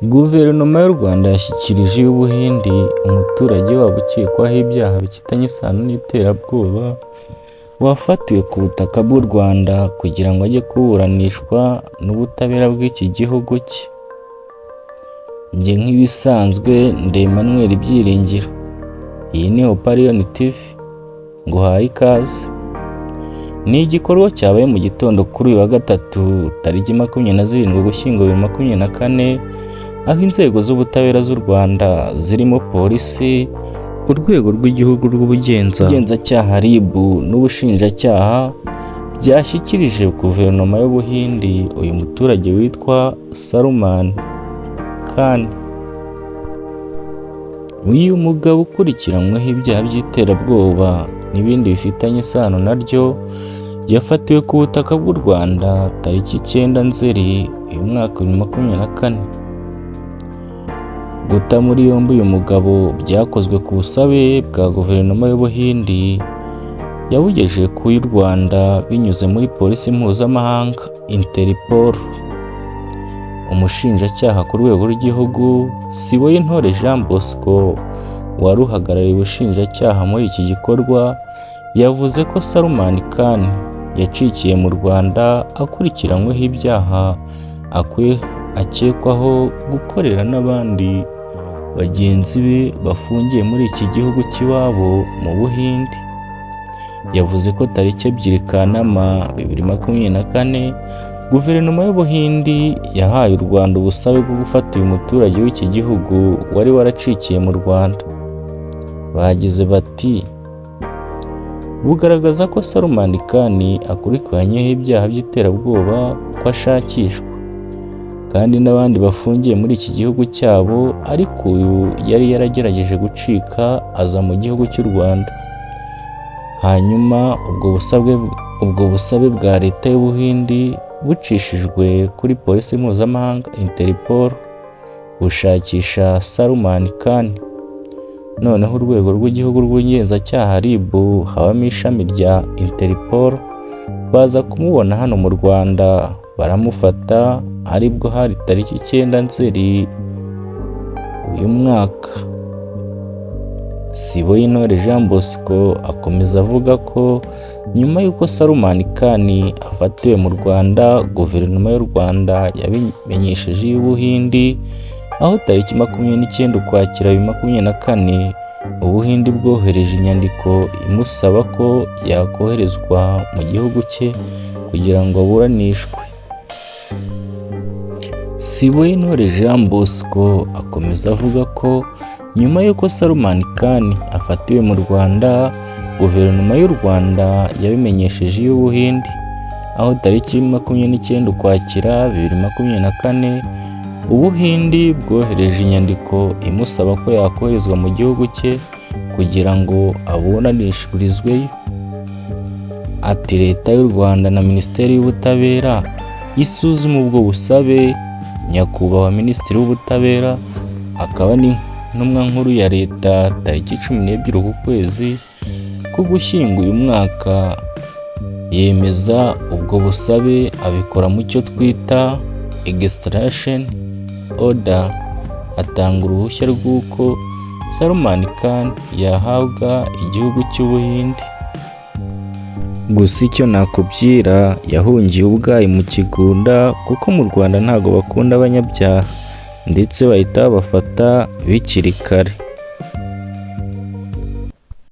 Guverinoma y'u Rwanda yashyikirije iy'Ubuhindi umuturage wabo ukekwaho ibyaha bifitanye isano n'iterabwoba wafatiwe ku butaka bw'u Rwanda kugira ngo ajye kuburanishwa n'ubutabera bw'iki gihugu cye. Njye nk'ibisanzwe ndi Emmanuel Byiringiro. Iyi ni Oparion TV, nguhaye ikaze. Ni igikorwa cyabaye mu gitondo kuri uyu wa gatatu tariki 27 Ugushyingo 2024, aho inzego z'ubutabera z'u Rwanda zirimo polisi, urwego rw'igihugu rw'ubugenzacyaha RIB n'ubushinjacyaha byashyikirije guverinoma y'Ubuhindi uyu muturage witwa Salman Khan. Uyu mugabo ukurikiranyweho ibyaha by'iterabwoba n'ibindi bifitanye isano naryo yafatiwe ku butaka bw'u Rwanda tariki 9 Nzeri uyu mwaka 2024. Guta muri yombi uyu mugabo byakozwe ku busabe bwa guverinoma y'Ubuhindi yabugejeje ku y'u Rwanda binyuze muri polisi mpuzamahanga Interpol. Umushinjacyaha ku rwego rw'igihugu Siboyintore Jean Bosco wari uhagarariye ubushinjacyaha muri iki gikorwa yavuze ko Salman Khan yacikiye mu Rwanda akurikiranyweho ibyaha akekwaho gukorera n'abandi bagenzi be bafungiye muri iki gihugu cy'iwabo mu Buhindi. Yavuze ko tariki 2 Kanama 2024 guverinoma y'Ubuhindi yahaye u Rwanda ubusabe bwo gufata uyu muturage w'iki gihugu wari waracikiye mu Rwanda. Bagize bati bugaragaza ko Salman Khan akurikiranyweho ibyaha by'iterabwoba ko ashakishwa kandi n'abandi bafungiye muri iki gihugu cyabo, ariko uyu yari yaragerageje gucika aza mu gihugu cy'u Rwanda. Hanyuma ubwo busabe bwa leta y'Ubuhindi bucishijwe kuri polisi mpuzamahanga Interpol bushakisha Salman Khan. Noneho urwego rw'igihugu rw'ubugenzacyaha RIB habamo ishami rya Interpol baza kumubona hano mu Rwanda baramufata, aribwo hari tariki 9 Nzeri uyu mwaka. Siboyintore Jean Bosco akomeza avuga ko nyuma y'uko Salman Khan afatiwe mu Rwanda, guverinoma y'u Rwanda yabimenyesheje iy'Ubuhindi, aho tariki 29 Ukwakira 2024 Ubuhindi bwohereje inyandiko imusaba ko yakoherezwa mu gihugu cye kugira ngo aburanishwe. Siboyintore Jean Bosco akomeza avuga ko nyuma y'uko Salman Khan afatiwe mu Rwanda, guverinoma y'u Rwanda yabimenyesheje iy'Ubuhindi, aho tariki 29 Ukwakira 2024 Ubuhindi bwohereje inyandiko imusaba ko yakoherezwa mu gihugu cye kugira ngo aburanishirizweyo. Ati leta y'u Rwanda na Minisiteri y'Ubutabera isuzuma ubwo busabe. Nyakubahwa Minisitiri w'Ubutabera akaba n'intumwa nkuru ya leta tariki 12 uku kwezi k'Ugushyingo uyu mwaka yemeza ubwo busabe, abikora mu cyo twita extradition order, atanga uruhushya rw'uko Salman Khan yahabwa igihugu cy'Ubuhindi. Gusa icyo nakubwira, yahungiye ubwayi mu kigunda kuko mu Rwanda ntago bakunda abanyabyaha ndetse bahita babafata bikiri kare.